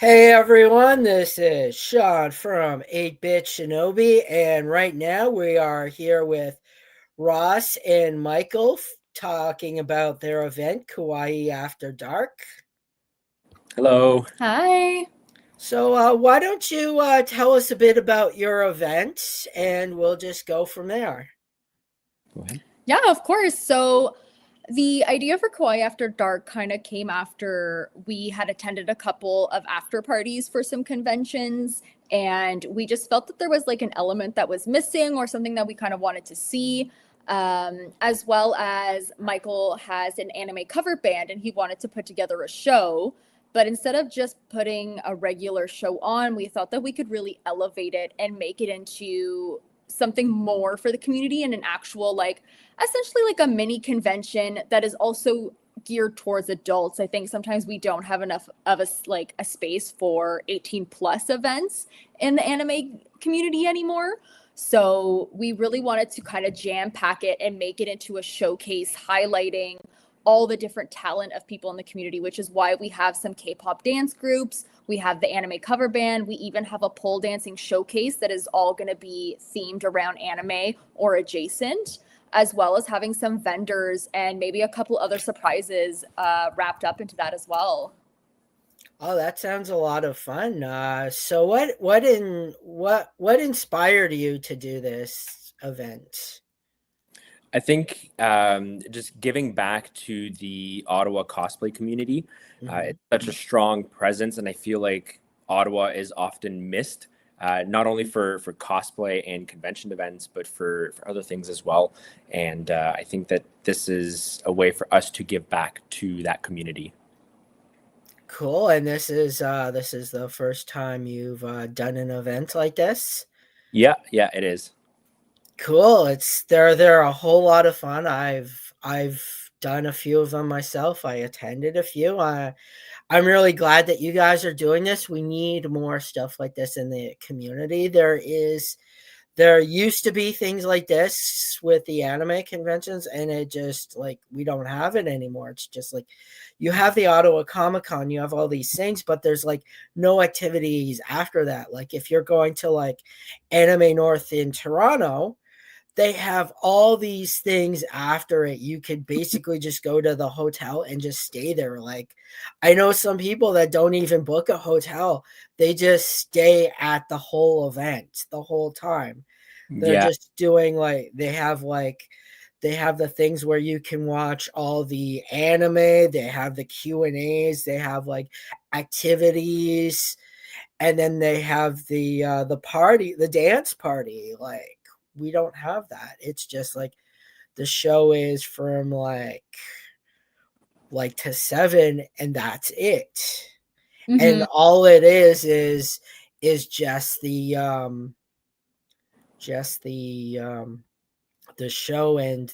Hey everyone, this is Sean from 8-Bit Shinobi, and right now we are here with Ross and Michael talking about their event, Kawaii After Dark. Hello. Hi. So, why don't you tell us a bit about your event, and we'll just go from there. Go ahead. Yeah, of course. So the idea for Kawaii After Dark kind of came after we had attended a couple of after parties for some conventions, and we just felt that there was like an element that was missing or something that we kind of wanted to see. As well as Michael has an anime cover band and he wanted to put together a show. But instead of just putting a regular show on, we thought that we could really elevate it and make it into something more for the community and an actual, like, essentially like a mini convention that is also geared towards adults. I think sometimes we don't have enough of a space for 18 plus events in the anime community anymore. So we really wanted to kind of jam pack it and make it into a showcase highlighting all the different talent of people in the community, which is why we have some K-pop dance groups. We have the anime cover band. We even have a pole dancing showcase that is all going to be themed around anime or adjacent, as well as having some vendors and maybe a couple other surprises wrapped up into that as well. Oh, that sounds a lot of fun. So what inspired you to do this event? I think just giving back to the Ottawa cosplay community, Mhm. it's such a strong presence, and I feel like Ottawa is often missed, not only for cosplay and convention events, but for other things as well. And I think that this is a way for us to give back to that community. Cool, and this is the first time you've done an event like this? Yeah, yeah, it is. Cool, they're a whole lot of fun. I've done a few of them myself. I attended a few. I'm really glad that you guys are doing this. We need more stuff like this in the community. There used to be things like this with the anime conventions, and it just like we don't have it anymore. It's just like you have the Ottawa Comic Con, you have all these things, but there's like no activities after that. Like if you're going to like Anime North in Toronto, they have all these things after it. You could basically just go to the hotel and just stay there. Like, I know some people that don't even book a hotel, they just stay at the whole event the whole time. They're Yeah, just doing they have the things where you can watch all the anime, they have the Q&As, they have like activities, and then they have the party, the dance party. Like we don't have that. It's just like the show is from like to 7 and that's it. And Mm-hmm. all it is just the show and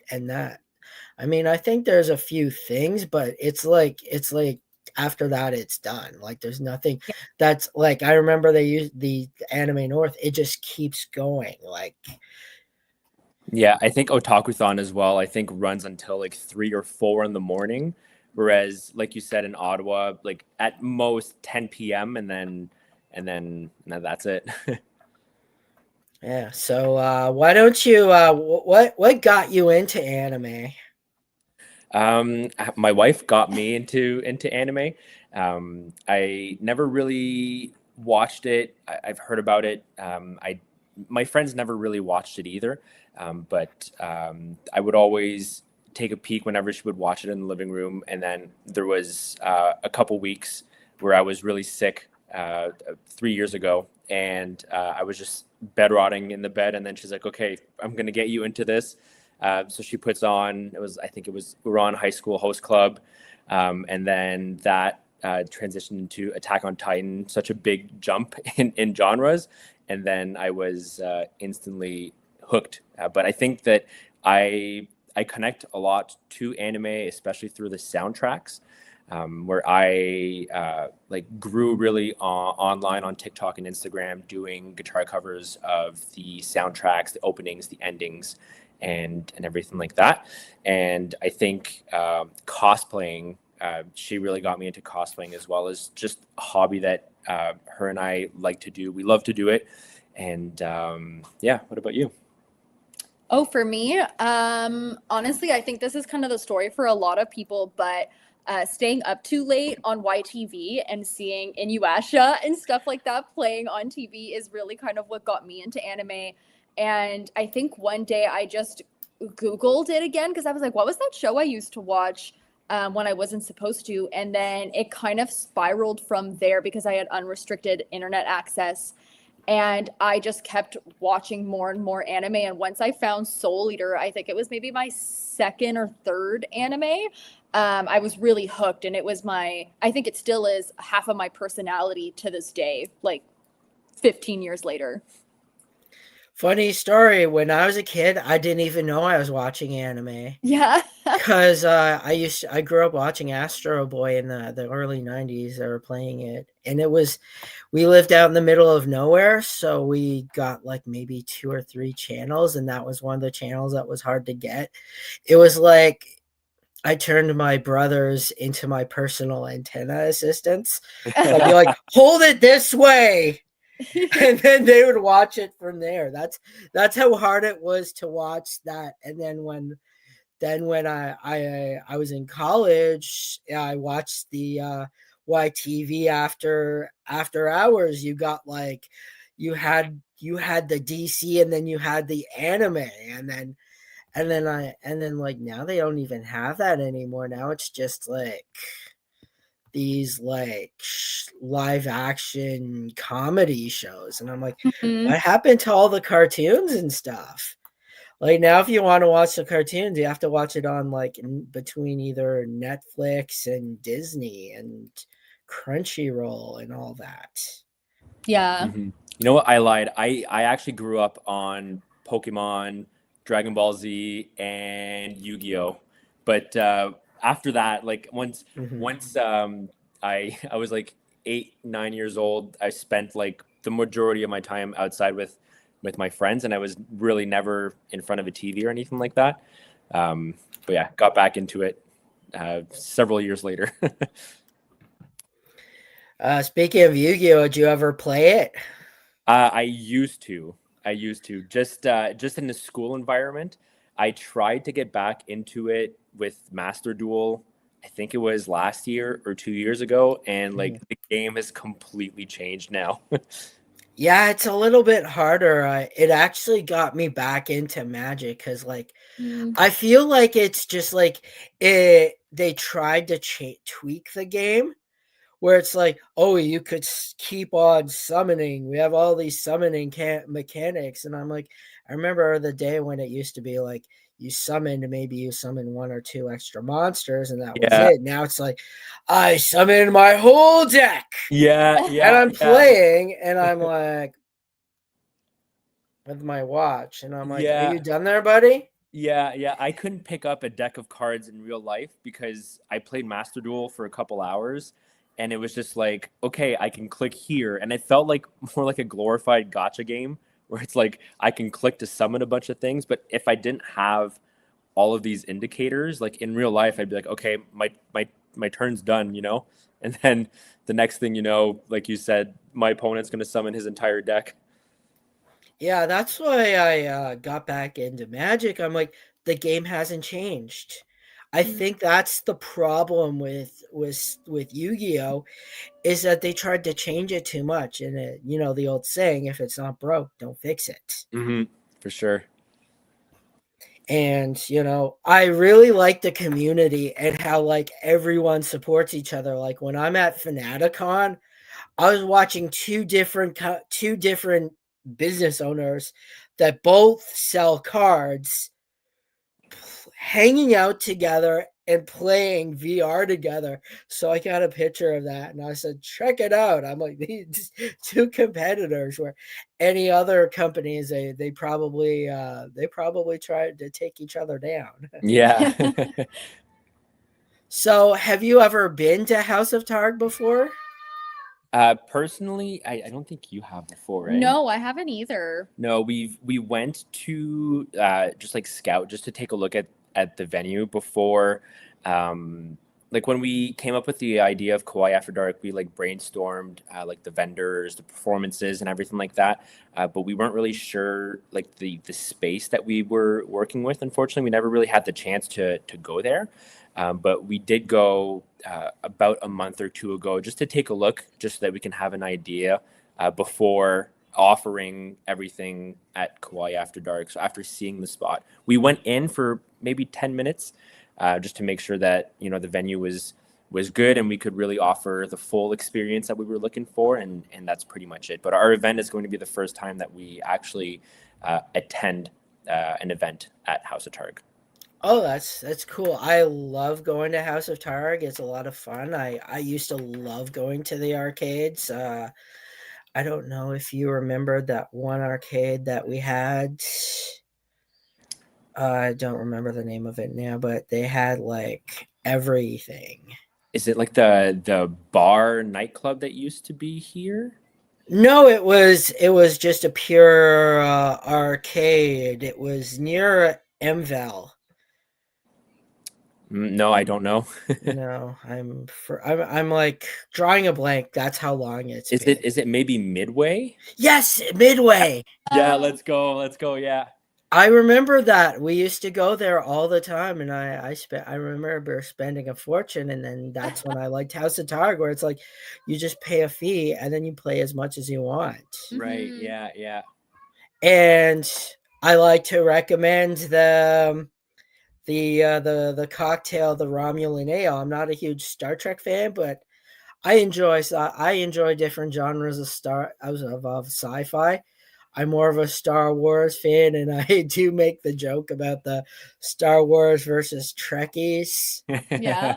and that. I mean, I think there's a few things, but it's like after that it's done. Like there's nothing that's like I remember they used the Anime North, it just keeps going. Like yeah. I think Otakuthon as well. I think runs until like 3 or 4 in the morning, whereas like you said in Ottawa, like at most 10 p.m. and then that's it. yeah. So why don't you what got you into anime? My wife got me into anime. I never really watched it. I've heard about it. I My friends never really watched it either. But I would always take a peek whenever she would watch it in the living room. And then there was a couple weeks where I was really sick 3 years ago, and I was just bed rotting in the bed. And then she's like, "Okay, I'm gonna get you into this." So she puts on, I think it was, we were on High School Host Club. And then that transitioned into Attack on Titan, such a big jump in genres. And then I was instantly hooked. But I think that I connect a lot to anime, especially through the soundtracks. Where I like grew really online on TikTok and Instagram doing guitar covers of the soundtracks, the openings, the endings, and everything like that. And I think cosplaying She really got me into cosplaying as well as just a hobby that her and I like to do. We love to do it. And yeah, what about you? Oh, for me, honestly, I think this is kind of the story for a lot of people, but staying up too late on YTV and seeing Inuyasha and stuff like that playing on TV is really kind of what got me into anime. And I think one day I just Googled it again because I was like, what was that show I used to watch when I wasn't supposed to? And then it kind of spiraled from there because I had unrestricted internet access, and I just kept watching more and more anime. And once I found Soul Eater, I think it was maybe my second or third anime. I was really hooked, and it was I think it still is half of my personality to this day, like 15 years later. Funny story. When I was a kid, I didn't even know I was watching anime. Yeah. Because I grew up watching Astro Boy in the early 90s. They were playing it. And we lived out in the middle of nowhere. So we got like maybe 2 or 3 channels. And that was one of the channels that was hard to get. It was like I turned my brothers into my personal antenna assistants. So I'd be like, hold it this way. And then they would watch it from there. That's how hard it was to watch that. And then when I was in college, I watched the YTV after hours. You got like you had the DC, and then you had the anime, and then like now they don't even have that anymore. Now it's just like these like live action comedy shows, and I'm like, Mhm. what happened to all the cartoons and stuff? Like now, if you want to watch the cartoons, you have to watch it on like between either Netflix and Disney and Crunchyroll and all that. Yeah. You know what? I lied. I actually grew up on Pokemon, Dragon Ball Z, and Yu-Gi-Oh. But after that, like Mhm. once I was like 8, 9 years old, I spent like the majority of my time outside with my friends, and I was really never in front of a TV or anything like that. Um, but yeah, got back into it several years later. Speaking of Yu-Gi-Oh, did you ever play it? I used to. I used to just in the school environment. I tried to get back into it with Master Duel. I think it was last year or 2 years ago, and Mhm. like the game has completely changed now. Yeah, it's a little bit harder. It actually got me back into Magic because, like, Mm. I feel like it's just like it. They tried to tweak the game where it's like, oh, you could keep on summoning. We have all these summoning mechanics, and I'm like, I remember the day when it used to be like maybe you summon 1 or 2 extra monsters, and that was Yeah, it. Now it's like, I summoned my whole deck, yeah, and yeah, I'm yeah, playing, and I'm like with my watch, and I'm like, are yeah. you done there, buddy? Yeah, yeah. I couldn't pick up a deck of cards in real life because I played Master Duel for a couple hours, and it was just like, okay, I can click here. And it felt like more like a glorified gotcha game where it's like I can click to summon a bunch of things. But if I didn't have all of these indicators, like in real life, I'd be like, okay, my turn's done, you know? And then the next thing you know, like you said, my opponent's gonna summon his entire deck. Yeah, that's why I got back into Magic. I'm like, the game hasn't changed. I Mm. think that's the problem with Yu-Gi-Oh is that they tried to change it too much, and the old saying, if it's not broke, don't fix it. For sure. And I really like the community and how like everyone supports each other. Like when I'm at Fanaticon, I was watching two different business owners that both sell cards hanging out together and playing VR together. So I got a picture of that and I said, check it out. I'm like, these 2 competitors where any other companies they probably tried to take each other down. Yeah. So have you ever been to House of Targ before? Personally, I don't think you have before, eh? No, I haven't either. No, we went to just like scout just to take a look at the venue before. Um, like when we came up with the idea of Kawaii After Dark, we like brainstormed like the vendors, the performances, and everything like that. But we weren't really sure like the space that we were working with. Unfortunately, we never really had the chance to go there. But we did go about a month or two ago just to take a look, just so that we can have an idea before offering everything at Kawaii After Dark. So after seeing the spot, we went in for maybe 10 minutes just to make sure that the venue was good and we could really offer the full experience that we were looking for, and that's pretty much it. But our event is going to be the first time that we actually attend an event at House of Targ. Oh, that's cool. I love going to House of Targ. It's a lot of fun. I used to love going to the arcades. I don't know if you remember that one arcade that we had. I don't remember the name of it now, but they had like everything. Is it like the bar nightclub that used to be here? No, it was just a pure arcade. It was near Mvel. No, I don't know. No, I'm like drawing a blank. That's how long it's been. Is it maybe Midway? Yes, Midway. Yeah, let's go. Yeah. I remember that we used to go there all the time, and I remember spending a fortune, and then that's when I liked House of Targ, where it's like you just pay a fee and then you play as much as you want. Right. Yeah. And I like to recommend the cocktail, the Romulan ale. I'm not a huge Star Trek fan, but I enjoy different genres of sci-fi. I'm more of a Star Wars fan, and I do make the joke about the Star Wars versus Trekkies. Yeah.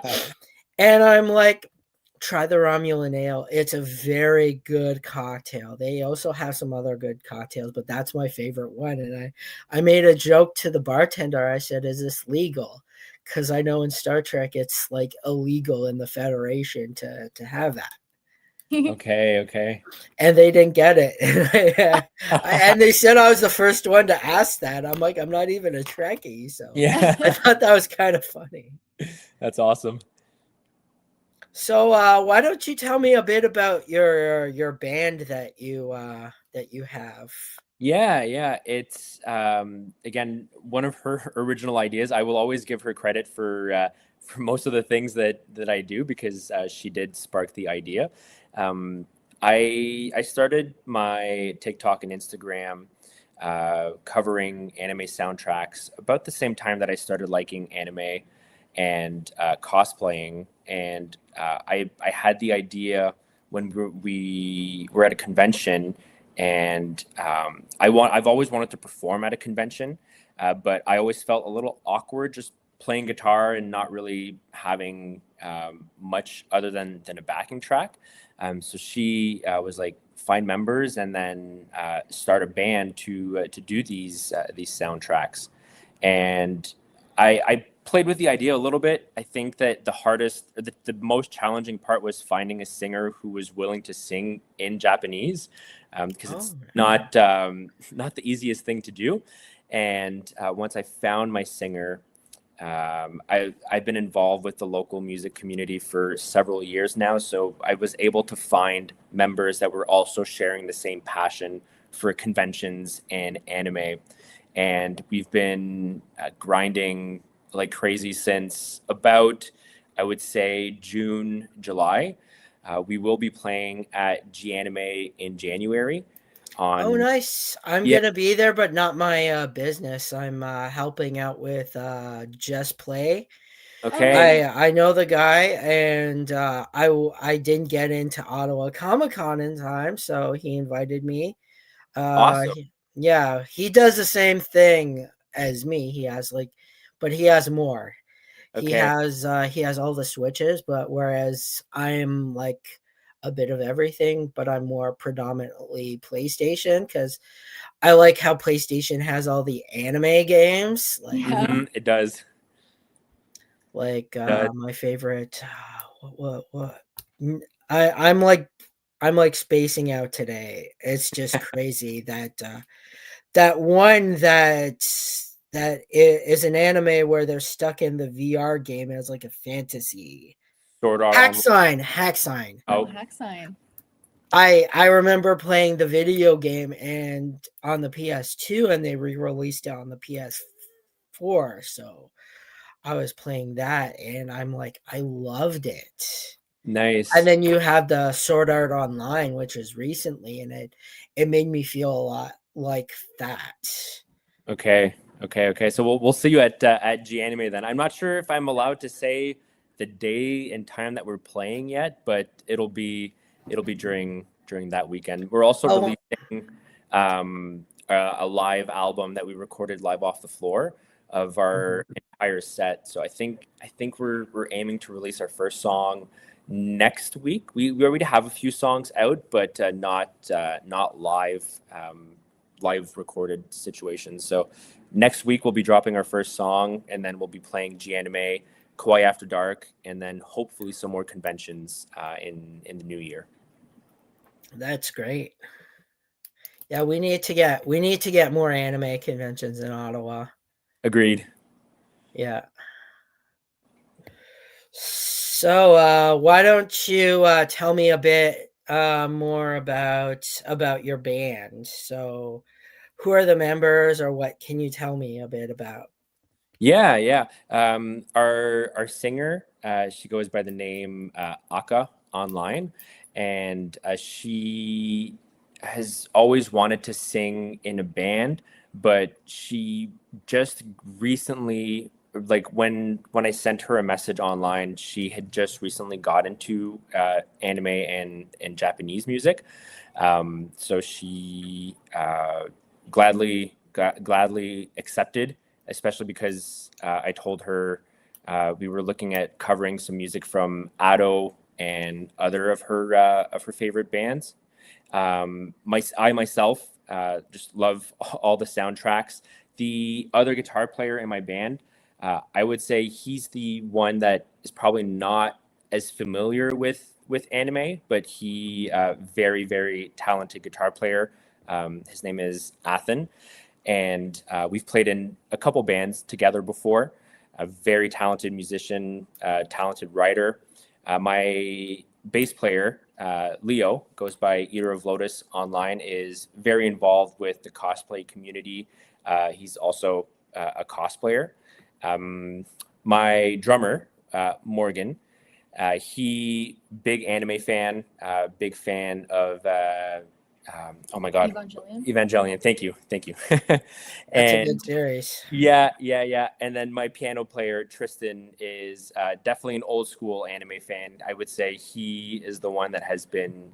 And I'm like, try the Romulan ale. It's a very good cocktail. They also have some other good cocktails, but that's my favorite one. And I made a joke to the bartender. I said, "Is this legal?" Because I know in Star Trek it's like illegal in the Federation to have that. Okay. And they didn't get it. And they said I was the first one to ask that. I'm like, I'm not even a Trekkie, so Yeah. I thought that was kind of funny. That's awesome. So why don't you tell me a bit about your band that you have? Yeah. It's again one of her original ideas. I will always give her credit for most of the things that I do, because she did spark the idea. Um, I started my TikTok and Instagram covering anime soundtracks about the same time that I started liking anime and cosplaying. And I had the idea when we were at a convention, and I've always wanted to perform at a convention, but I always felt a little awkward just playing guitar and not really having much other than a backing track. So she was like, find members and then start a band to do these soundtracks. And I played with the idea a little bit. I think that the hardest, or the most challenging part was finding a singer who was willing to sing in Japanese, because it's not the easiest thing to do. And once I found my singer, I've been involved with the local music community for several years now, so I was able to find members that were also sharing the same passion for conventions and anime. And we've been grinding like crazy since about, I would say, June, July. We will be playing at G Anime in January. Oh, nice. I'm Yeah. gonna be there, but not my business. I'm helping out with Just Play. Okay. I know the guy, and I didn't get into Ottawa Comic Con in time, so he invited me. Awesome. Yeah, he does the same thing as me. He has but he has more. Okay. He has all the switches, but whereas I'm like a bit of everything, but I'm more predominantly PlayStation, because I like how PlayStation has all the anime games. It does. My favorite. What? I'm like spacing out today. It's just crazy that one that is an anime where they're stuck in the VR game as like a fantasy. Sword Art Hack on. Sign, Hack Sign. Oh, Oh, Hack Sign. I remember playing the video game and on the PS2, and they re-released it on the PS4. So I was playing that, and I'm like, I loved it. nice. And then you have the Sword Art Online, which is recently, and it made me feel a lot like that. Okay. So we'll see you at G Anime then. I'm not sure if I'm allowed to say the day and time that we're playing yet, but it'll be during that weekend. We're also Oh, releasing a live album that we recorded live off the floor of our entire set. So I think we're aiming to release our first song next week. We already have a few songs out, but not live recorded situations. So next week we'll be dropping our first song, and then we'll be playing G Anime, Kawaii After Dark, and then hopefully some more conventions in the new year. that's great. Yeah, we need to get more anime conventions in Ottawa. Agreed. Yeah. So why don't you tell me a bit more about your band? So who are the members, or what can you tell me a bit about? Yeah. Our singer, she goes by the name Aka online, and she has always wanted to sing in a band, but she just recently, like when I sent her a message online, she had just recently got into anime and Japanese music, so she gladly accepted, especially because I told her we were looking at covering some music from Ado and other of her favorite bands. I myself just love all the soundtracks. The other guitar player in my band, I would say he's the one that is probably not as familiar with anime, but he very talented guitar player. His name is Athen, and we've played in a couple bands together before. A very talented musician, talented writer. My bass player, Leo, goes by Eater of Lotus online, is very involved with the cosplay community. He's also a cosplayer. My drummer, Morgan, he big anime fan, big fan of oh my god, Evangelion. Thank you. That's a And good series. yeah. And then my piano player Tristan is definitely an old school anime fan. I would say he is the one that has been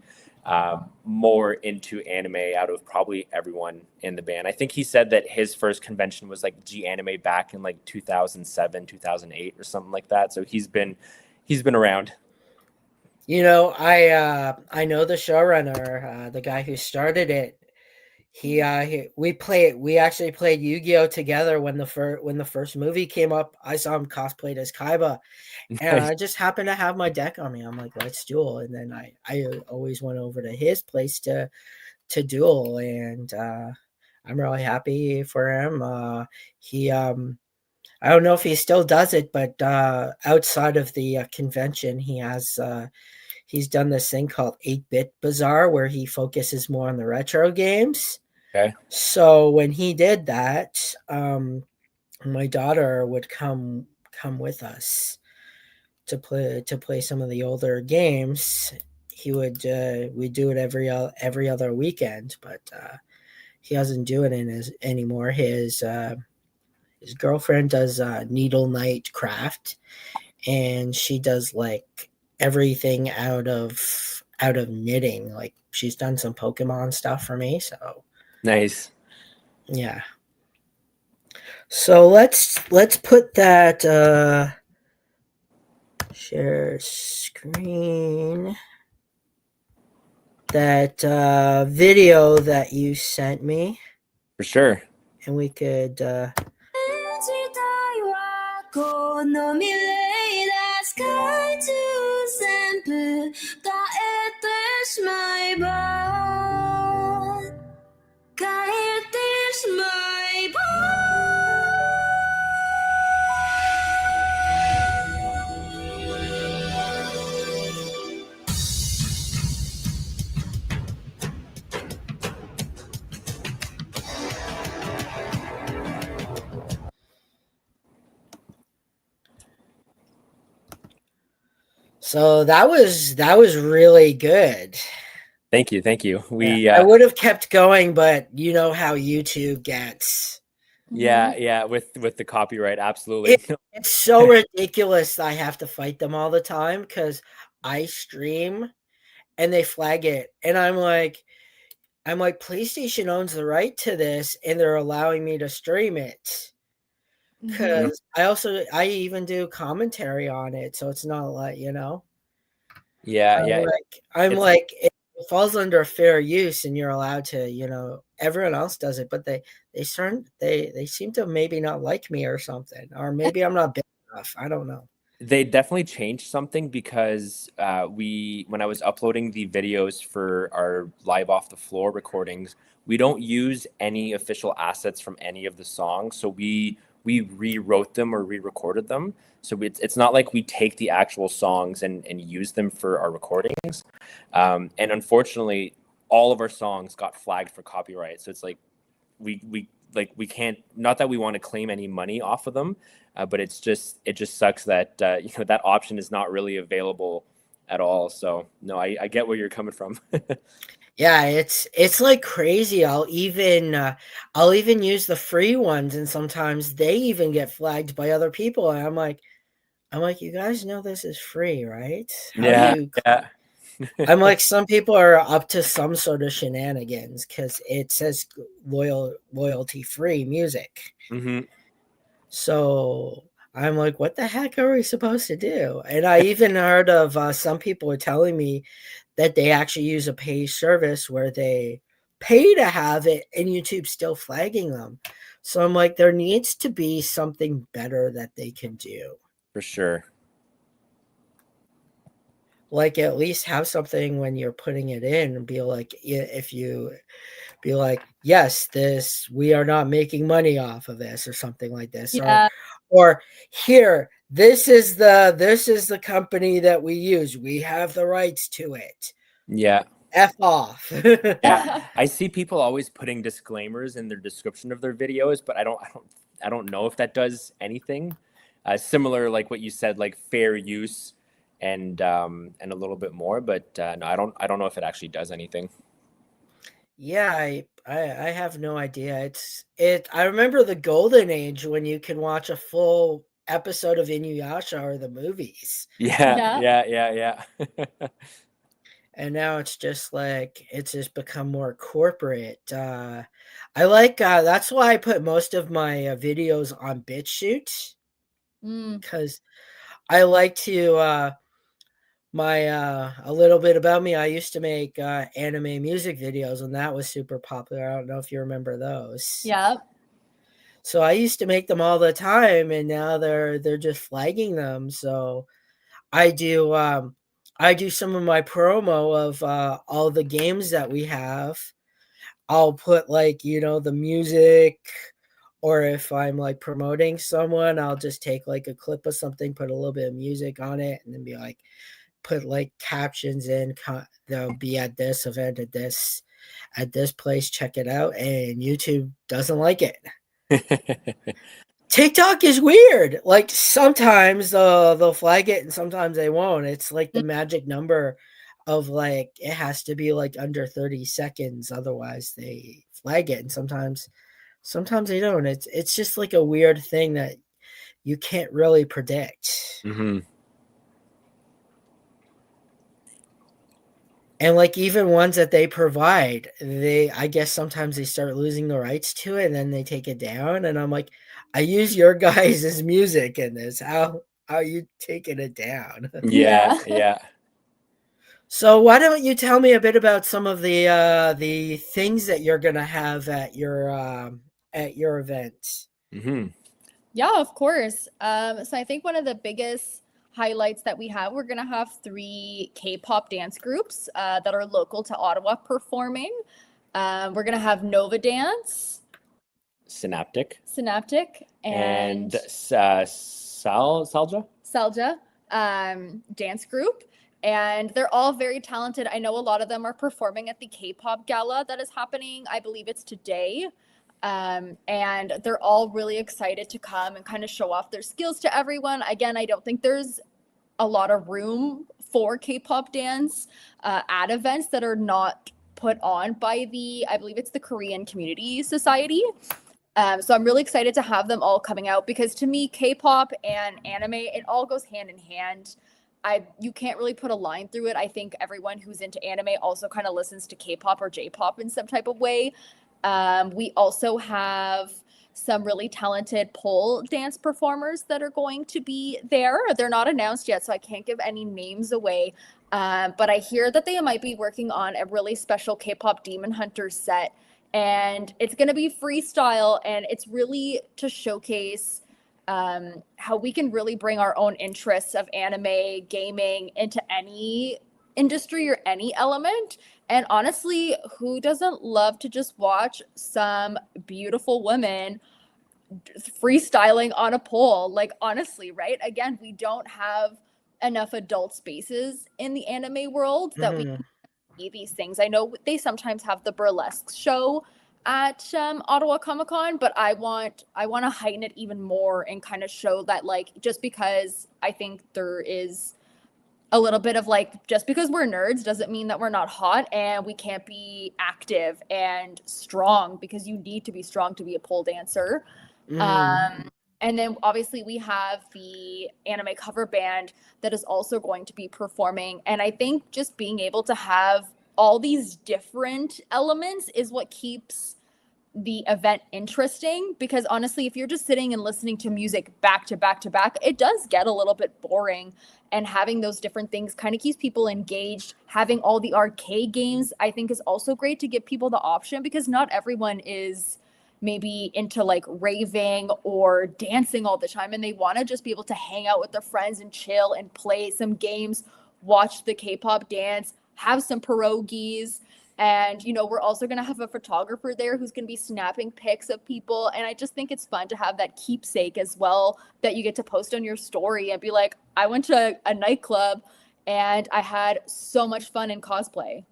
more into anime out of probably everyone in the band. I think he said that his first convention was like G Anime back in like 2007, 2008 or something like that. So he's been around. You know, I know the showrunner, the guy who started it. We actually played Yu-Gi-Oh together when the first movie came up. I saw him cosplayed as Kaiba, and I just happened to have my deck on me. I'm like, let's duel, and then I always went over to his place to duel, and I'm really happy for him. He I don't know if he still does it, but outside of the convention, he's done this thing called 8-Bit Bazaar, where he focuses more on the retro games. Okay. So when he did that, my daughter would come with us to play some of the older games. He would we do it every other weekend, but he doesn't do it anymore. His girlfriend does needle night craft, and she does like everything out of knitting. Like she's done some Pokemon stuff for me, so Nice. yeah. So let's put that share screen, that video that you sent me, For sure. and we could 時代はこの未来だスカイトゥ全部変えてしまえば変えてしまえば So that was really good. Thank you, thank you. I would have kept going, but you know how YouTube gets. Yeah, with the copyright, absolutely. It's so ridiculous I have to fight them all the time because I stream and they flag it. And I'm like, PlayStation owns the right to this and they're allowing me to stream it. Because I even do commentary on it, so it's not like, Yeah. I'm It's like it falls under fair use and you're allowed to, everyone else does it, but they seem to maybe not like me or something, or maybe I'm not big enough. I don't know. They definitely changed something because when I was uploading the videos for our live off the floor recordings, we don't use any official assets from any of the songs. So we rewrote them or re-recorded them. So it's not like we take the actual songs and use them for our recordings. And unfortunately, all of our songs got flagged for copyright. So it's like we can't, not that we want to claim any money off of them, but it just sucks that that option is not really available at all. So no, I get where you're coming from. Yeah, it's like crazy. I'll even use the free ones, and sometimes they even get flagged by other people. And I'm like, you guys know this is free, right? How do Yeah, you? yeah. I'm like, some people are up to some sort of shenanigans because it says loyalty free music. Hmm. So I'm like, what the heck are we supposed to do? And I even heard of some people were telling me that they actually use a paid service where they pay to have it and YouTube's still flagging them. So I'm like, there needs to be something better that they can do. For sure. Like, at least have something when you're putting it in and be like, if you be like, yes, we are not making money off of this or something like this. Yeah. Or here, this is the company that we use. We have the rights to it. Yeah. F off. Yeah. I see people always putting disclaimers in their description of their videos, but I don't know if that does anything. Similar, like what you said, like fair use and a little bit more, but no, I don't know if it actually does anything. Yeah, I have no idea. I remember the golden age when you can watch a full episode of Inuyasha or the movies. Yeah. And now it's just become more corporate. I like that's why I put most of my videos on BitChute, because I like to a little bit about me. I used to make anime music videos, and that was super popular. I don't know if you remember those. Yep. So I used to make them all the time, and now they're just flagging them. So I do some of my promo of all the games that we have. I'll put the music, or if I'm like promoting someone, I'll just take like a clip of something, put a little bit of music on it, and then be like, put like captions in. They'll be at this event at this place. Check it out. And YouTube doesn't like it. TikTok is weird. Like, sometimes they'll flag it and sometimes they won't. It's like the magic number of like, it has to be like under 30 seconds, otherwise they flag it. And sometimes they don't. It's just like a weird thing that you can't really predict. Mm-hmm. And like, even ones that they provide, I guess sometimes they start losing the rights to it and then they take it down. And I'm like, I use your guys' music in this. How are you taking it down? Yeah. So why don't you tell me a bit about some of the things that you're gonna have at your event? Mm-hmm. Yeah, of course. So I think one of the biggest highlights that we have, we're going to have 3 K-pop dance groups that are local to Ottawa performing. We're going to have Nova Dance, Synaptic, and Salja dance group. And they're all very talented. I know a lot of them are performing at the K-pop gala that is happening. I believe it's today. And they're all really excited to come and kind of show off their skills to everyone. Again, I don't think there's a lot of room for K-pop dance at events that are not put on by I believe it's the Korean Community Society. So I'm really excited to have them all coming out, because to me, K-pop and anime, it all goes hand in hand. You can't really put a line through it. I think everyone who's into anime also kind of listens to K-pop or J-pop in some type of way. We also have some really talented pole dance performers that are going to be there. They're not announced yet, so I can't give any names away. But I hear that they might be working on a really special K-pop Demon Hunter set, and it's going to be freestyle, and it's really to showcase how we can really bring our own interests of anime, gaming into any industry or any element. And honestly, who doesn't love to just watch some beautiful women freestyling on a pole? Like, honestly, right? Again, we don't have enough adult spaces in the anime world that we can see these things. I know they sometimes have the burlesque show at Ottawa Comic Con, but I want to heighten it even more and kind of show that, like, just because I think there is a little bit of like, just because we're nerds doesn't mean that we're not hot and we can't be active and strong, because you need to be strong to be a pole dancer. And then obviously we have the anime cover band that is also going to be performing. And I think just being able to have all these different elements is what keeps the event interesting, because honestly, if you're just sitting and listening to music back to back to back, it does get a little bit boring. And having those different things kind of keeps people engaged. Having all the arcade games, I think, is also great to give people the option, because not everyone is maybe into like raving or dancing all the time, and they want to just be able to hang out with their friends and chill and play some games, watch the K-pop dance, have some pierogies. And, you know, we're also going to have a photographer there who's going to be snapping pics of people. And I just think it's fun to have that keepsake as well, that you get to post on your story and be like, I went to a nightclub and I had so much fun in cosplay.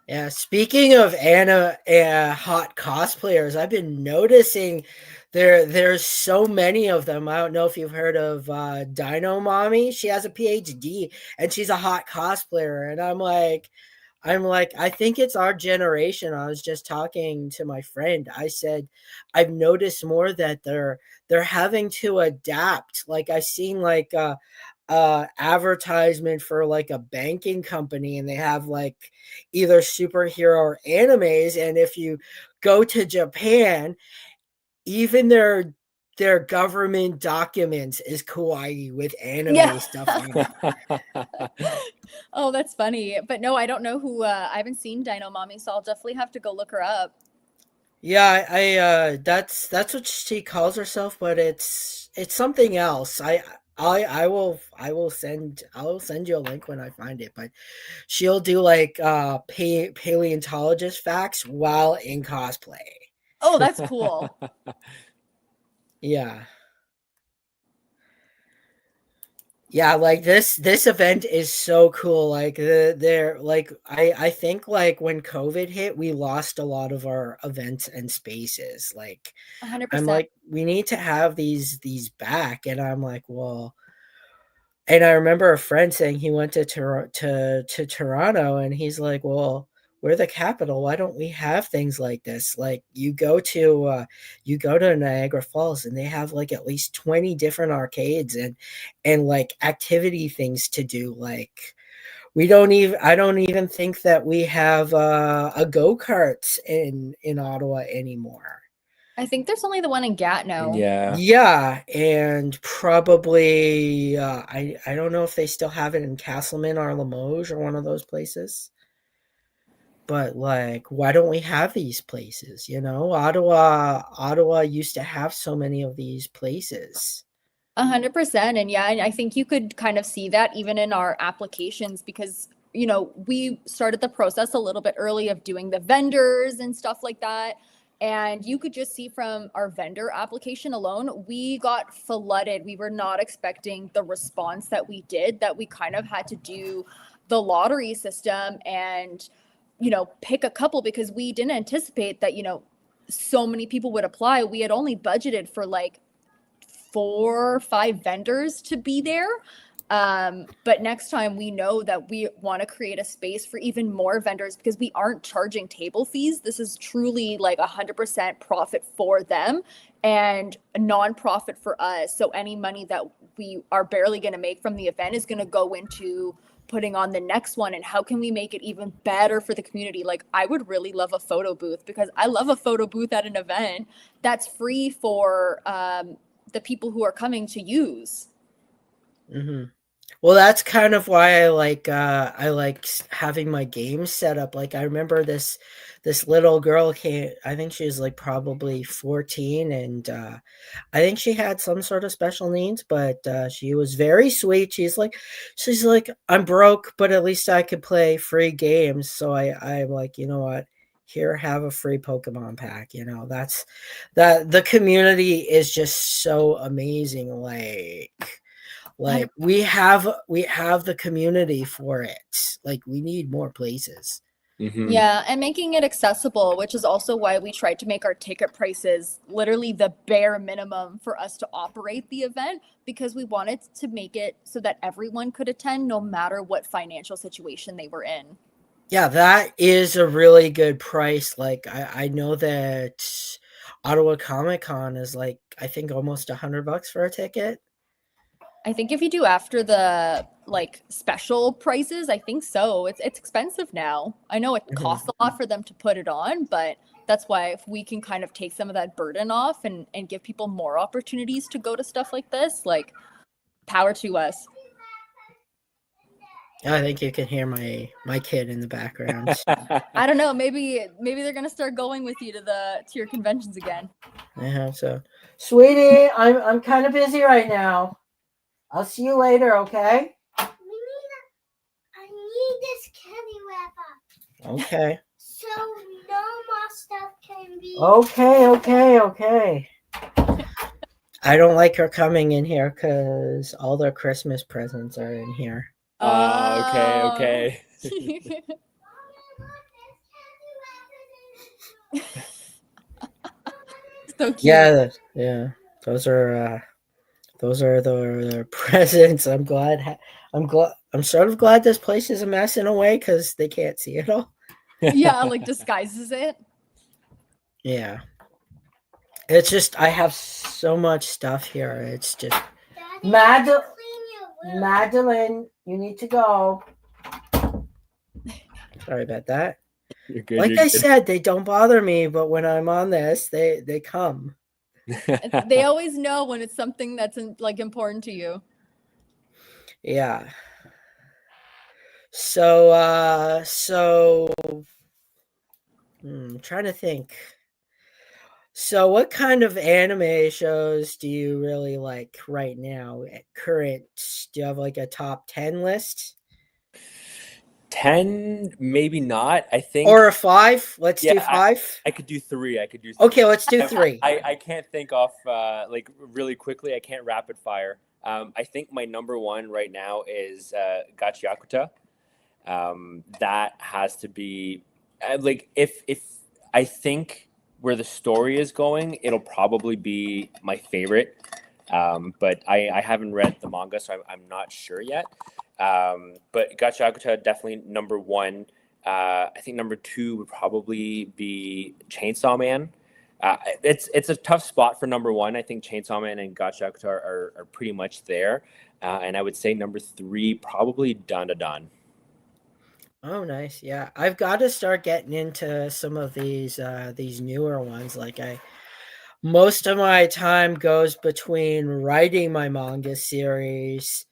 Yeah, speaking of hot cosplayers, I've been noticing there's so many of them. I don't know if you've heard of Dino Mommy. She has a PhD and she's a hot cosplayer. And I'm like, I think it's our generation. I was just talking to my friend. I said, I've noticed more that they're having to adapt. Like I've seen like advertisement for like a banking company, and they have like either superhero or animes. And if you go to Japan, even their government documents is kawaii with anime stuff on it. Oh, that's funny. But no, I don't know who I haven't seen Dino Mommy, so I'll definitely have to go look her up. Yeah, I that's what she calls herself, but it's something else. I will send you a link when I find it, but she'll do like paleontologist facts while in cosplay. Oh, that's cool. Yeah. Yeah, like this event is so cool. Like they're like I think like when COVID hit, we lost a lot of our events and spaces. Like 100%. I'm like, we need to have these back. And I'm like, well, and I remember a friend saying he went to Toronto, and he's like, well, we're the capital. Why don't we have things like this? Like you go to Niagara Falls, and they have like at least 20 different arcades and like activity things to do. Like I don't even think that we have a go-karts in Ottawa anymore. I think there's only the one in Gatineau. Yeah, and probably I don't know if they still have it in Castleman or Limoges or one of those places. But like, why don't we have these places? You know, Ottawa used to have so many of these places. 100%. And yeah, I think you could kind of see that even in our applications, because, you know, we started the process a little bit early of doing the vendors and stuff like that. And you could just see from our vendor application alone, we got flooded. We were not expecting the response that we did, that we kind of had to do the lottery system and, you know, pick a couple, because we didn't anticipate that, you know, so many people would apply. We had only budgeted for like 4 or 5 vendors to be there. But next time we know that we want to create a space for even more vendors because we aren't charging table fees. This is truly like 100% profit for them and a non-profit for us. So any money that we are barely going to make from the event is going to go into putting on the next one. And how can we make it even better for the community? Like, I would really love a photo booth because I love a photo booth at an event that's free for the people who are coming to use. Mm-hmm. Well, that's kind of why I like having my games set up. Like I remember this little girl came. I think she was like probably 14, and I think she had some sort of special needs, but she was very sweet. She's like, I'm broke, but at least I could play free games. So I'm like, you know what? Here, have a free Pokemon pack. You know, that's the community is just so amazing. Like we have the community for it. Like we need more places. Mm-hmm. Yeah, and making it accessible, which is also why we tried to make our ticket prices literally the bare minimum for us to operate the event, because we wanted to make it so that everyone could attend no matter what financial situation they were in. Yeah, that is a really good price. Like I know that Ottawa Comic Con is like I think almost $100 for a ticket. I think if you do after the like special prices, I think so. It's expensive now. I know it costs a lot for them to put it on, but that's why if we can kind of take some of that burden off and give people more opportunities to go to stuff like this, like power to us. I think you can hear my kid in the background. I don't know. Maybe they're gonna start going with you to your conventions again. I hope so. Sweetie, I'm kind of busy right now. I'll see you later, okay? I need this candy wrapper. Okay. So no more stuff can be. Okay. I don't like her coming in here because all their Christmas presents are in here. Okay. So cute. Yeah. Those are the presents. I'm sort of glad this place is a mess in a way because they can't see it all. Yeah, like disguises it. Yeah. It's just I have so much stuff here. It's just Daddy, Madeline, you need to go. Sorry about that. You're good. Like I said, they don't bother me, but when I'm on this, they come. They always know when it's something that's like important to you. Yeah. So I'm trying to think. So what kind of anime shows do you really like right now at current? Do you have like a top 10 list? 10, maybe not. I think, Or a 5? Let's do 5. I could do 3. Okay, let's do 3. I can't think off like really quickly. I can't rapid fire. I think my number 1 right now is Gachiakuta. That has to be like if I think where the story is going, it'll probably be my favorite. But I haven't read the manga, so I'm not sure yet. But Gachiakuta definitely number 1. I think number 2 would probably be Chainsaw Man. It's a tough spot for number 1. I think Chainsaw Man and Gachiakuta are pretty much there. And I would say number 3 probably Dandadan. Oh, nice. Yeah, I've got to start getting into some of these newer ones. Like most of my time goes between writing my manga series,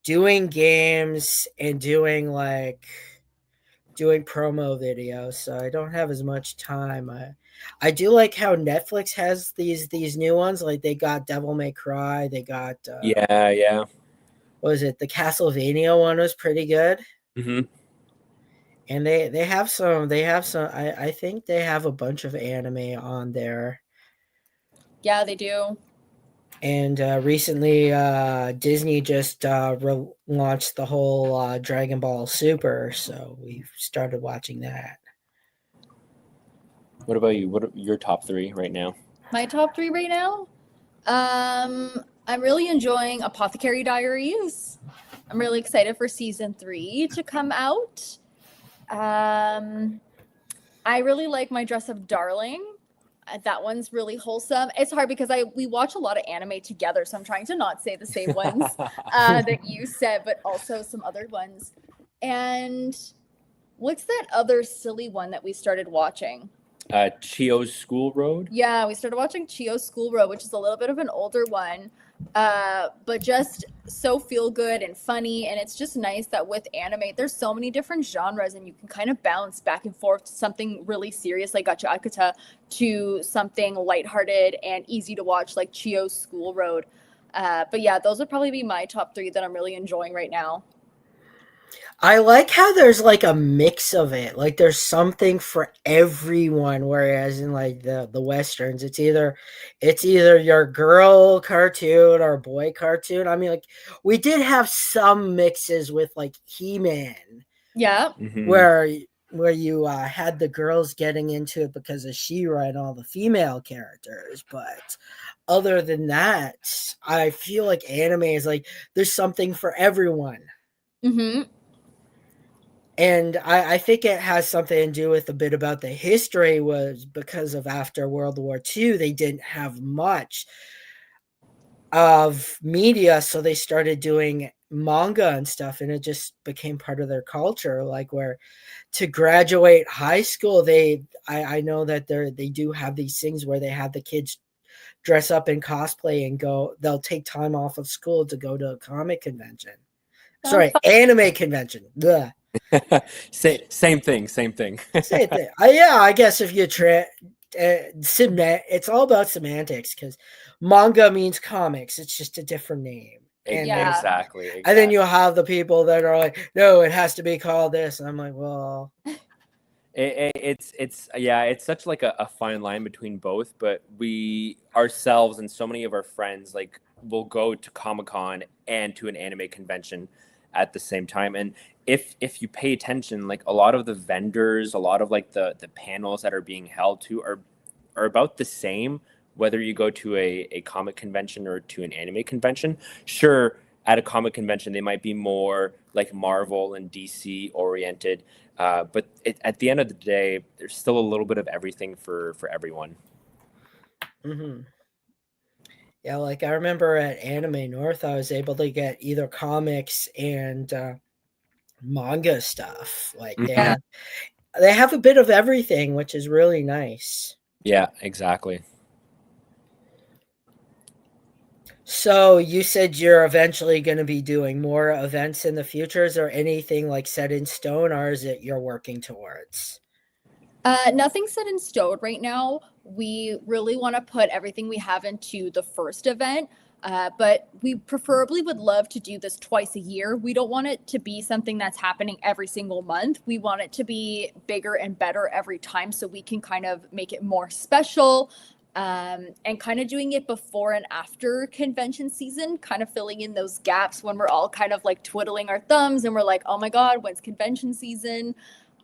doing games, and doing promo videos. So I don't have as much time. I do like how Netflix has these new ones. Like they got Devil May Cry. They got Yeah. What was it? The Castlevania one was pretty good. Mm-hmm. And they have some. I think they have a bunch of anime on there. Yeah, they do. And recently, Disney just launched the whole Dragon Ball Super, so we've started watching that. What about you? What are your top 3 right now? My top 3 right now? I'm really enjoying Apothecary Diaries. I'm really excited for season 3 to come out. I really like My Dress Up Darling. That one's really wholesome. It's hard because we watch a lot of anime together, so I'm trying to not say the same ones that you said, but also some other ones. And what's that other silly one that we started watching? Chio's School Road. Yeah, we started watching Chio's School Road, which is a little bit of an older one, but just so feel good and funny. And it's just nice that with anime, there's so many different genres, and you can kind of bounce back and forth to something really serious like Gacha Akuta to something lighthearted and easy to watch like Chio's School Road. But yeah, those would probably be my top 3 that I'm really enjoying right now. I like how there's like a mix of it. Like there's something for everyone. Whereas in like the westerns, it's either your girl cartoon or boy cartoon. I mean, like we did have some mixes with like He-Man. Yeah. Mhm. Where you had the girls getting into it because of She-Ra and all the female characters, but other than that, I feel like anime is like there's something for everyone. Mm-hmm. And I think it has something to do with a bit about the history was because of after World War II, they didn't have much of media, so they started doing manga and stuff, and it just became part of their culture. Like where to graduate high school, I know that they do have these things where they have the kids dress up in cosplay and they'll take time off of school to go to a comic convention. Sorry, anime convention. Blah. Same thing. Same thing. I guess if you it's all about semantics because manga means comics. It's just a different name. And Yeah. Exactly. And then you have the people that are like, no, it has to be called this. And I'm like, well, it's such like a fine line between both, but we ourselves and so many of our friends like will go to Comic-Con and to an anime convention at the same time. And if you pay attention, like a lot of the vendors, a lot of like the panels that are being held to are about the same, whether you go to a comic convention or to an anime convention. Sure, at a comic convention, they might be more like Marvel and DC oriented. But at the end of the day, there's still a little bit of everything for everyone. Mm-hmm. Yeah, like I remember at Anime North, I was able to get either comics and manga stuff. Like they have a bit of everything, which is really nice. Yeah, exactly. So you said you're eventually going to be doing more events in the future. Is there anything like set in stone, or is it you're working towards? Nothing set in stone right now. We really want to put everything we have into the first event, but we preferably would love to do this twice a year. We don't want it to be something that's happening every single month. We want it to be bigger and better every time so we can kind of make it more special, and kind of doing it before and after convention season, kind of filling in those gaps when we're all kind of like twiddling our thumbs and we're like, oh my God, when's convention season?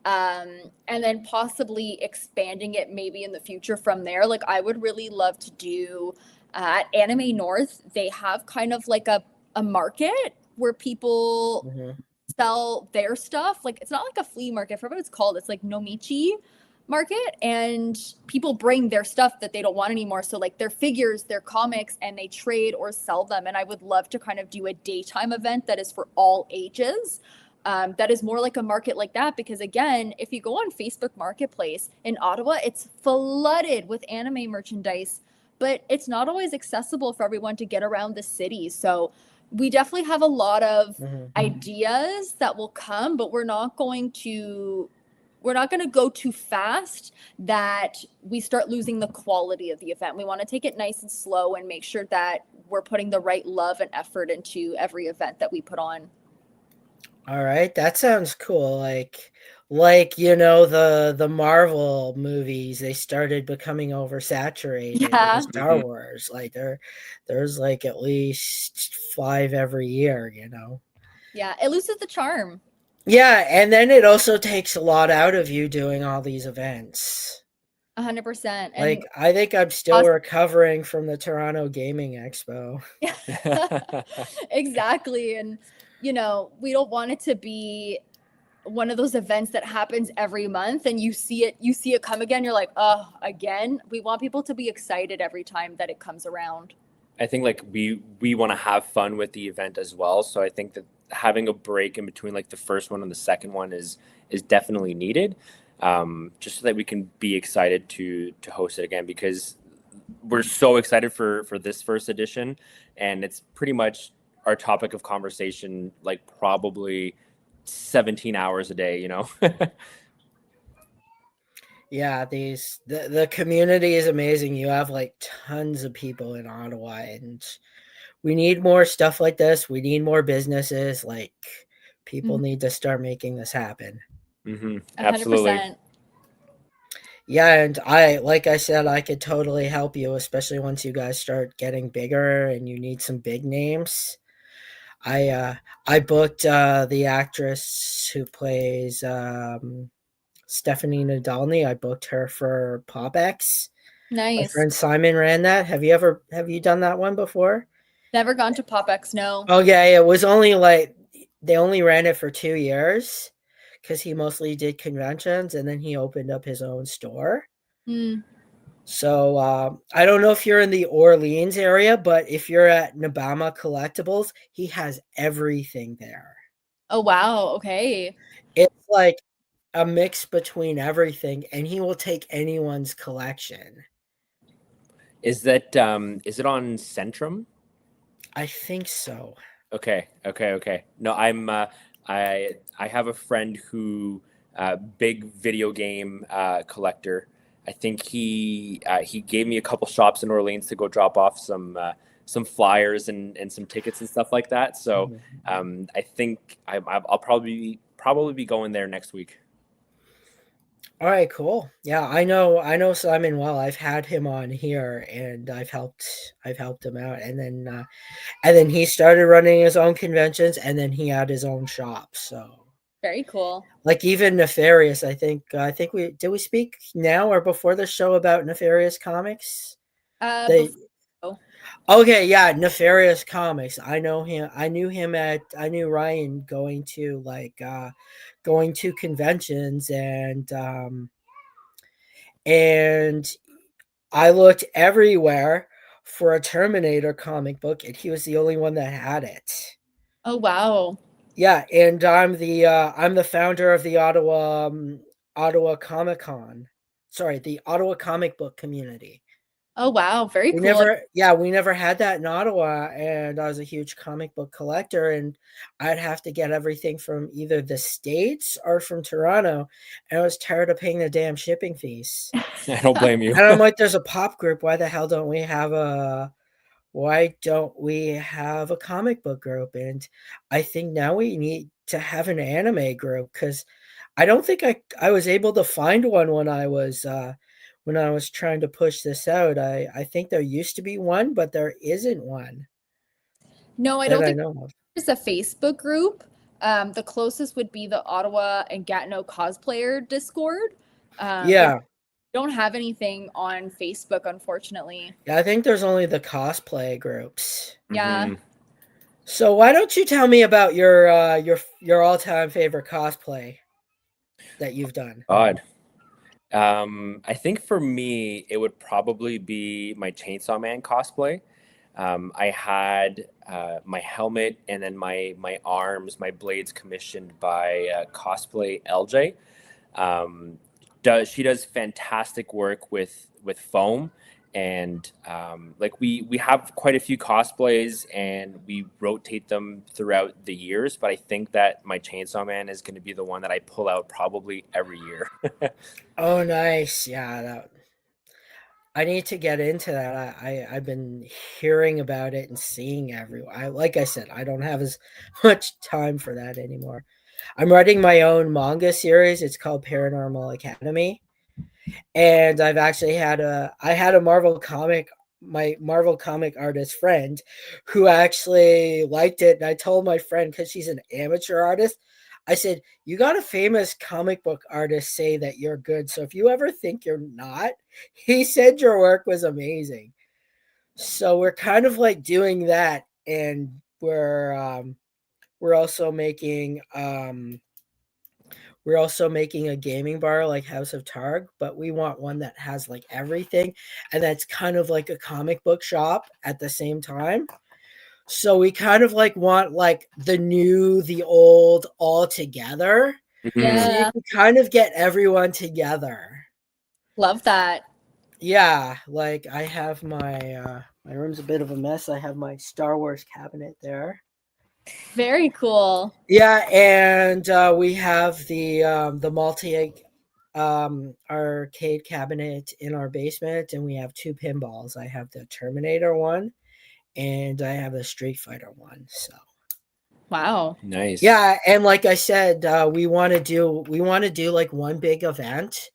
And then possibly expanding it maybe in the future from there. Like I would really love to do at Anime North, they have kind of like a market where people sell their stuff. Like it's not like a flea market, I forget what it's called. It's like Nomichi market, and people bring their stuff that they don't want anymore. So like their figures, their comics, and they trade or sell them. And I would love to kind of do a daytime event that is for all ages. That is more like a market like that, because again, if you go on Facebook Marketplace in Ottawa, it's flooded with anime merchandise, but it's not always accessible for everyone to get around the city. So we definitely have a lot of ideas that will come, but we're not going to go too fast that we start losing the quality of the event. We want to take it nice and slow and make sure that we're putting the right love and effort into every event that we put on. All right, that sounds cool. Like you know the Marvel movies, they started becoming oversaturated with Star Wars. Like there's like at least 5 every year, you know. Yeah, it loses the charm. Yeah, and then it also takes a lot out of you doing all these events. 100%. Like I think I'm still recovering from the Toronto Gaming Expo. Exactly. And you know, we don't want it to be one of those events that happens every month and you see it come again. You're like, oh, again. We want people to be excited every time that it comes around. I think like we want to have fun with the event as well. So I think that having a break in between like the first one and the second one is definitely needed, just so that we can be excited to host it again, because we're so excited for this first edition, and it's pretty much our topic of conversation like probably 17 hours a day, you know. Yeah, the community is amazing. You have like tons of people in Ottawa, and we need more stuff like this. We need more businesses. Like, people need to start making this happen. Absolutely. 100%. Yeah, and like I said, I could totally help you, especially once you guys start getting bigger and you need some big names. I booked the actress who plays Stephanie Nadolny. I booked her for PopX. My Nice. friend Simon ran that. Have you done that one before? Never gone to PopX, no. Oh yeah, it was only like they only ran it for 2 years because he mostly did conventions, and then he opened up his own store. So I don't know if you're in the Orleans area, but if you're at Nabama Collectibles, he has everything there. Oh wow, okay. It's like a mix between everything, and he will take anyone's collection. Is that is it on Centrum? I think so. Okay. No, I have a friend who big video game collector. I think he gave me a couple shops in Orleans to go drop off some flyers and some tickets and stuff like that. So I think I'll probably be going there next week. All right, cool. Yeah, I know Simon well. I've had him on here, and I've helped him out, and then he started running his own conventions, and then he had his own shop. So Very cool. like even Nefarious, I think we speak now or before the show about Nefarious Comics? Okay, yeah, Nefarious Comics. I know him. I knew Ryan going to conventions, and I looked everywhere for a Terminator comic book, and he was the only one that had it. Oh wow. Yeah, and I'm the founder of the Ottawa Comic Con. Sorry, the Ottawa comic book community. Oh wow, very We cool. we never had that in Ottawa, and I was a huge comic book collector, and I'd have to get everything from either the States or from Toronto, and I was tired of paying the damn shipping fees. I don't blame you. And I'm like, there's a pop group. Why don't we have a comic book group? And I think now we need to have an anime group, because I don't think I was able to find one when I was trying to push this out. I think there used to be one, but there isn't one. No, I don't think know of. there's a Facebook group. The closest would be the Ottawa and Gatineau cosplayer Discord. Yeah. Don't have anything on Facebook, unfortunately. Yeah, I think there's only the cosplay groups. Yeah. So why don't you tell me about your all-time favorite cosplay that you've done? God. I think for me, it would probably be my Chainsaw Man cosplay. I had my helmet and then my arms, my blades commissioned by Cosplay LJ. She does fantastic work with foam, and like we have quite a few cosplays and we rotate them throughout the years, but I think that my Chainsaw Man is going to be the one that I pull out probably every year. Oh, nice. Yeah, I need to get into that. I've been hearing about it and seeing everywhere. Like I said, I don't have as much time for that anymore. I'm writing my own manga series. It's called Paranormal Academy. And I've actually had a Marvel comic, my Marvel comic artist friend, who actually liked it. And I told my friend, because she's an amateur artist, I said, you got a famous comic book artist say that you're good. So if you ever think you're not, he said your work was amazing. So we're kind of like doing that, and we're we're also making a gaming bar like House of Targ, but we want one that has like everything, and that's kind of like a comic book shop at the same time. So we kind of like want like the new, the old all together. So you Yeah. can kind of get everyone together. Love that. Yeah, like I have my room's a bit of a mess. I have my Star Wars cabinet there. Very cool. Yeah, and we have the multi arcade cabinet in our basement, and we have two pinballs. I have the Terminator one, and I have the Street Fighter one. So Wow. Nice. yeah, and like I said, we want to do like one big event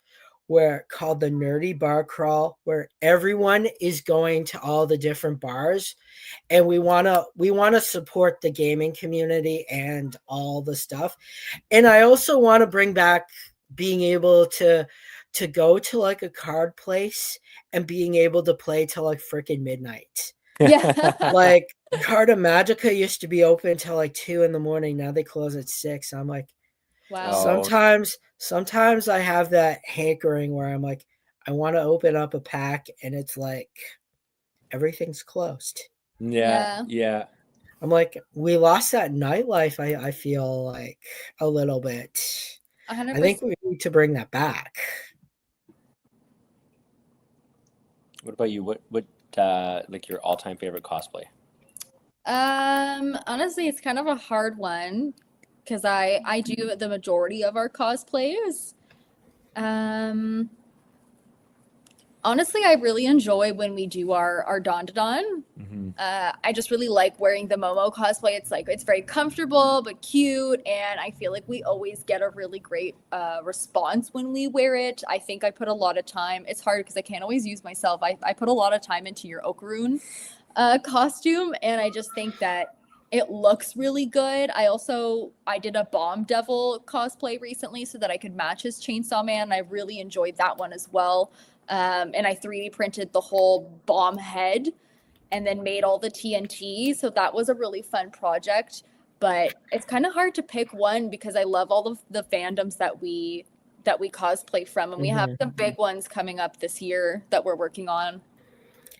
where called the Nerdy Bar Crawl, where everyone is going to all the different bars, and we wanna support the gaming community and all the stuff. And I also want to bring back being able to go to like a card place and being able to play till like freaking midnight. Yeah. Like Carta Magica used to be open till like 2 in the morning. Now they close at 6. I'm like, Wow. Oh. sometimes I have that hankering where I'm like, I want to open up a pack and it's like everything's closed. Yeah. Yeah. I'm like, we lost that nightlife. I feel like a little bit. 100%. I think we need to bring that back. What about you? What like your all-time favorite cosplay? Honestly, it's kind of a hard one because I do the majority of our cosplays. Honestly, I really enjoy when we do our Don to Don. I just really like wearing the Momo cosplay. It's like it's very comfortable but cute, and I feel like we always get a really great response when we wear it. I think I put a lot of time. It's hard because I can't always use myself. I put a lot of time into your Okaroon costume, and I just think that it looks really good. I did a Bomb Devil cosplay recently so that I could match his Chainsaw Man. I really enjoyed that one as well. And I 3D printed the whole bomb head and then made all the TNT. So that was a really fun project. But it's kind of hard to pick one because I love all of the fandoms that we cosplay from, and we have some big ones coming up this year that we're working on.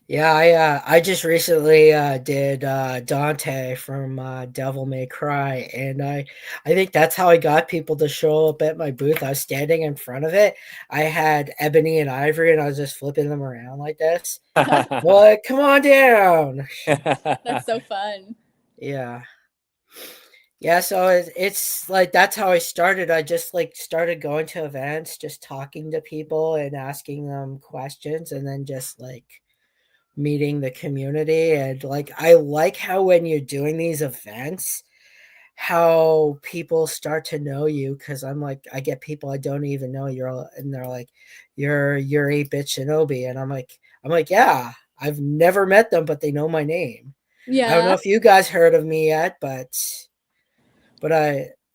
Yeah, I just recently did Dante from Devil May Cry, and I think that's how I got people to show up at my booth. I was standing in front of it. I had Ebony and Ivory, and I was just flipping them around like this. Like, come on down. That's so fun. Yeah. Yeah, so it's like that's how I started. I just like started going to events, just talking to people and asking them questions, and then just like meeting the community. And like I like how when you're doing these events, how people start to know you, because I'm like I get people I don't even know, and they're like, you're 8-bit Shinobi, and I'm like, yeah, I've never met them, but they know my name. I don't know Yeah. if you guys heard of me yet, but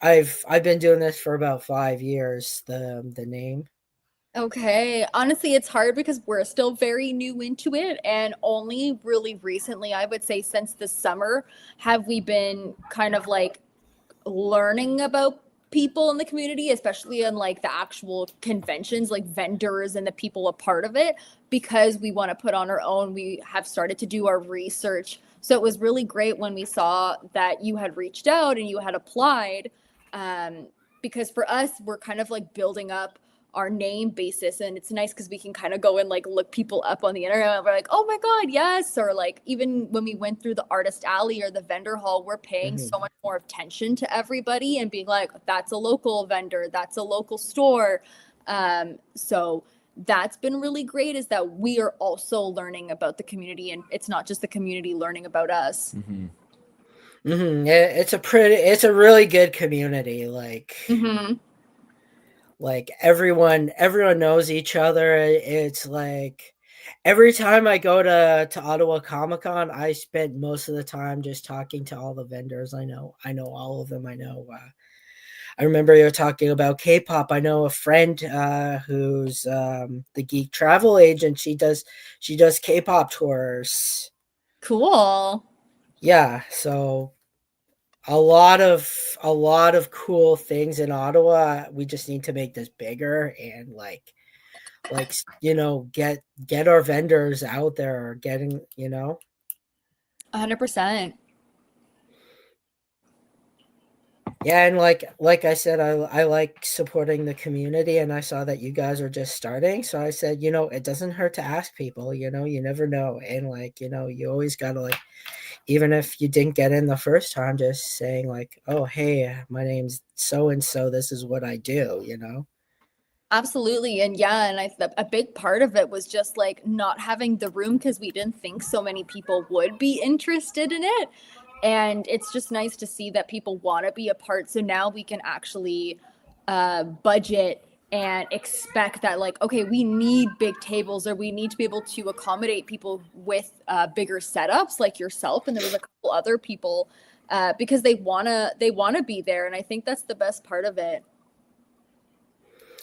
I've been doing this for about 5 years, the name. Okay. Honestly, it's hard because we're still very new into it, and only really recently, I would say since the summer, have we been kind of like learning about people in the community, especially in like the actual conventions, like vendors and the people a part of it, because we want to put on our own. We have started to do our research. So it was really great when we saw that you had reached out and you had applied. Because for us, we're kind of like building up our name basis, and it's nice because we can kind of go and like look people up on the internet, and we're like, oh my god, yes. Or like even when we went through the artist alley or the vendor hall, we're paying so much more attention to everybody and being like, that's a local vendor, that's a local store. So that's been really great, is that we are also learning about the community, and it's not just the community learning about us. It's a really good community. Like everyone knows each other. It's like every time I go to Ottawa Comic-Con, I spend most of the time just talking to all the vendors. I know all of them. I remember you were talking about K-pop. I know a friend who's the Geek Travel Agent. She does K-pop tours. Cool. Yeah, so a lot of cool things in Ottawa. We just need to make this bigger and get our vendors out there getting 100%. Yeah, and like I said, I like supporting the community, and I saw that you guys are just starting, so I said, it doesn't hurt to ask people, you never know, and you always gotta even if you didn't get in the first time, just saying oh, hey, my name's so and so, this is what I do. Absolutely. And yeah, and a big part of it was just like not having the room because we didn't think so many people would be interested in it. And it's just nice to see that people want to be a part. So now we can actually budget and expect that, like, okay, we need big tables, or we need to be able to accommodate people with bigger setups like yourself. And there was a couple other people because they wanna be there. And I think that's the best part of it.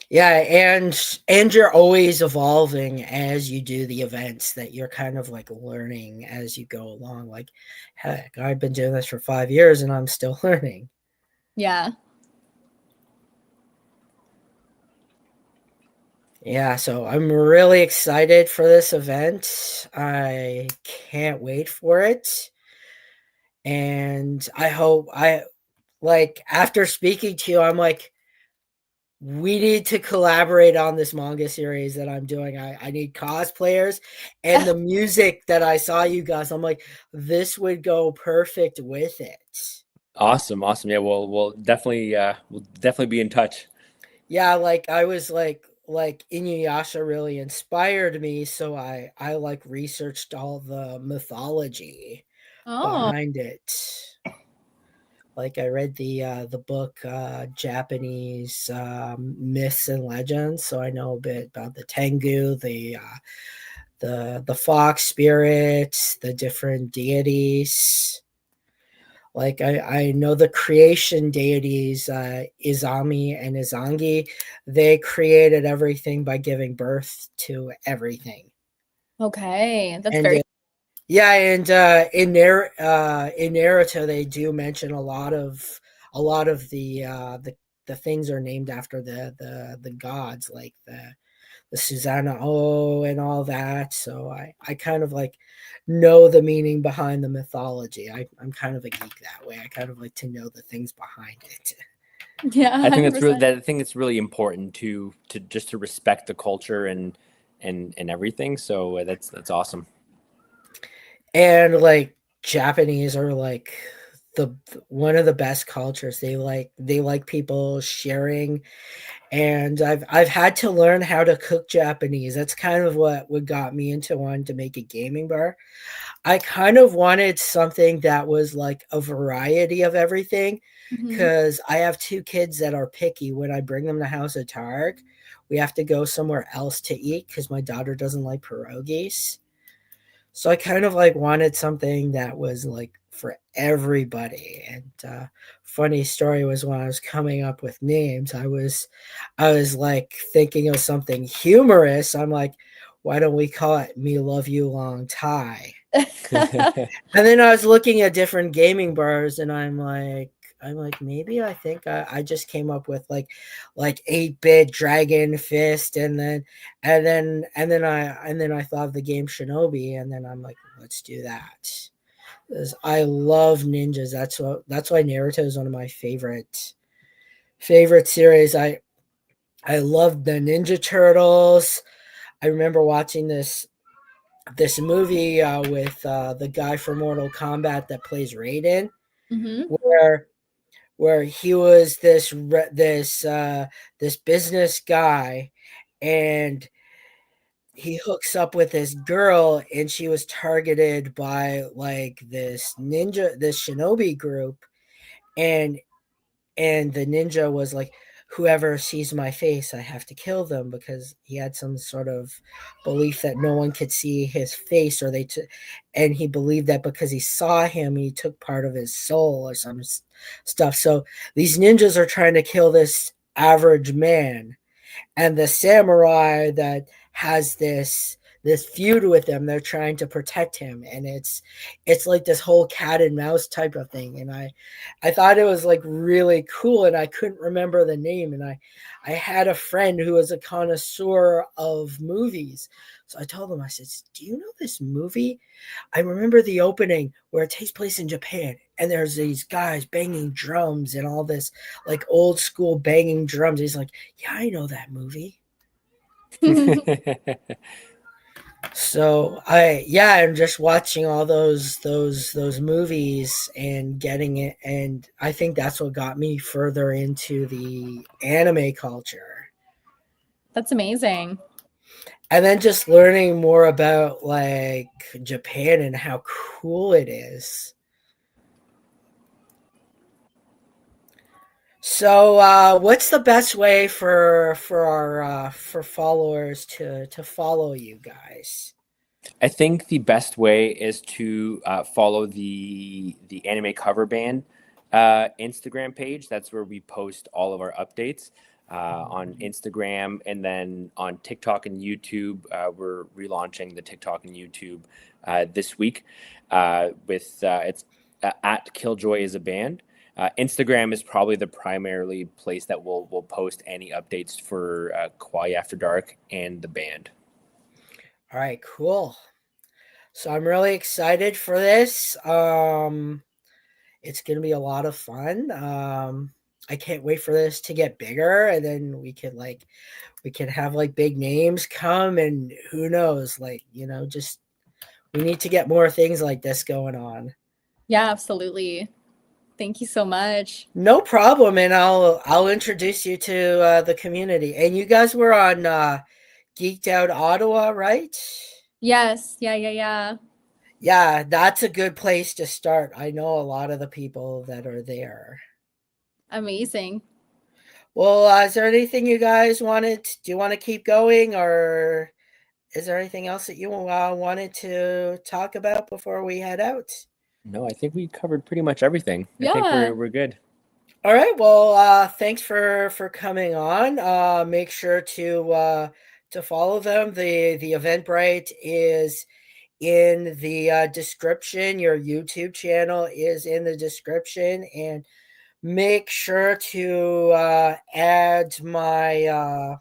Yeah, and you're always evolving as you do the events, that you're kind of learning as you go along. Heck, I've been doing this for 5 years and I'm still learning. Yeah. Yeah, so I'm really excited for this event. I can't wait for it. And I hope after speaking to you, I'm we need to collaborate on this manga series that I'm doing. I need cosplayers, and the music that I saw you guys, I'm this would go perfect with it. Awesome. Yeah, we'll definitely be in touch. Yeah, I was Inuyasha really inspired me, so I researched all the mythology behind it. I read the book Japanese myths and legends, so I know a bit about the Tengu, the fox spirits, the different deities. I know the creation deities, Izami and Izangi. They created everything by giving birth to everything. Okay, that's And very. Yeah, and in Naruto, they do mention a lot of the things are named after the gods, like the Susanoo and all that. So I kind of know the meaning behind the mythology. I'm kind of a geek that way. I kind of like to know the things behind it. Yeah, I think 100%. I think it's really important to just to respect the culture and everything. So that's awesome. And Japanese are the one of the best cultures. They like people sharing, and I've had to learn how to cook Japanese. That's kind of what got me into wanting to make a gaming bar. I kind of wanted something that was a variety of everything, because I have 2 kids that are picky. When I bring them to House of Targ, we have to go somewhere else to eat because my daughter doesn't like pierogies. So I kind of wanted something that was for everybody. And funny story was, when I was coming up with names, I was thinking of something humorous. I'm why don't we call it Me Love You Long Tai? And then I was looking at different gaming bars, and I'm maybe I think I just came up with 8-bit Dragon Fist, and then I thought of the game Shinobi, and then I'm let's do that. Because I love ninjas. That's why Naruto is one of my favorite series. I love the Ninja Turtles. I remember watching this movie with the guy from Mortal Kombat that plays Raiden, where he was this business guy, and he hooks up with this girl, and she was targeted by this shinobi group, and the ninja was whoever sees my face, I have to kill them, because he had some sort of belief that no one could see his face, or and he believed that because he saw him, he took part of his soul or some stuff. So these ninjas are trying to kill this average man, and the samurai that has this this feud with him. They're trying to protect him, and it's like this whole cat and mouse type of thing. And I thought it was like really cool, and I couldn't remember the name. And I had a friend who was a connoisseur of movies, so I told him, I said, "Do you know this movie? I remember the opening where it takes place in Japan, and there's these guys banging drums and all this like old school banging drums." He's like, "Yeah, I know that movie." So I'm just watching all those movies and getting it, and I think that's what got me further into the anime culture. That's amazing. And then just learning more about like Japan and how cool it is. So, what's the best way for our for followers to follow you guys? I think the best way is to follow the anime cover band Instagram page. That's where we post all of our updates on Instagram, and then on TikTok and YouTube. We're relaunching the TikTok and YouTube this week with it's at Killjoy is a band. Instagram is probably the primarily place that we'll post any updates for Kawaii After Dark and the band. All right, cool. So I'm really excited for this. It's gonna be a lot of fun. I can't wait for this to get bigger, and then we can have like big names come, and who knows, like, just we need to get more things like this going on. Yeah, absolutely. Thank you so much. No problem, and I'll introduce you to the community. And you guys were on Geeked Out Ottawa, right? Yes. Yeah. Yeah, that's a good place to start. I know a lot of the people that are there. Amazing. Well, is there anything you guys wanted? Do you want to keep going, or is there anything else that you wanted to talk about before we head out? No, I think we covered pretty much everything. I think Yeah. we're good. All right. Well, thanks for coming on. Make sure to follow them. The Eventbrite is in the description. Your YouTube channel is in the description, and make sure to add my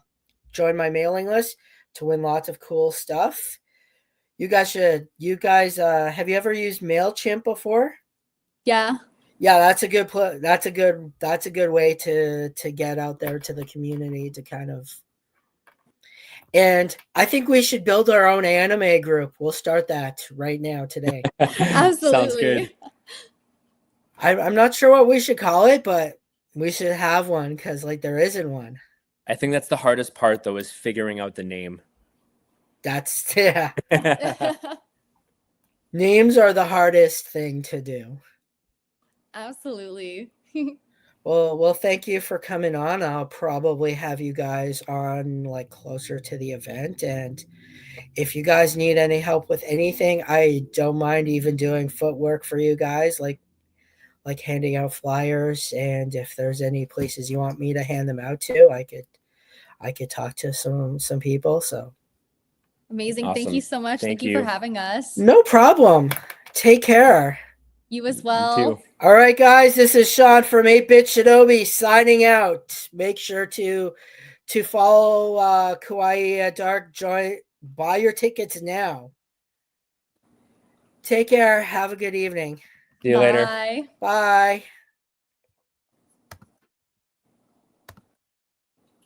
join my mailing list to win lots of cool stuff. You guys have you ever used MailChimp before? Yeah. Yeah, that's a good that's a good way to get out there to the community to kind of. And I think we should build our own anime group. We'll start that right now today. Absolutely. Sounds good. I'm not sure what we should call it, but we should have one because like there isn't one. I think that's the hardest part, though, is figuring out the name. That's names are the hardest thing to do. Absolutely. Well, thank you for coming on. I'll probably have you guys on like closer to the event, and if you guys need any help with anything, I don't mind even doing footwork for you guys, like handing out flyers. And if there's any places you want me to hand them out to, I could talk to some people. So Amazing. Awesome. Thank you so much. Thank Thank you for you. having us. no problem. Take care. You as You well. too. All right, guys, this is Sean from 8-Bit Shinobi signing out. Make sure to follow Kawaii Dark. Buy your tickets now. Take care. Have a good evening. See you later. Bye. Bye.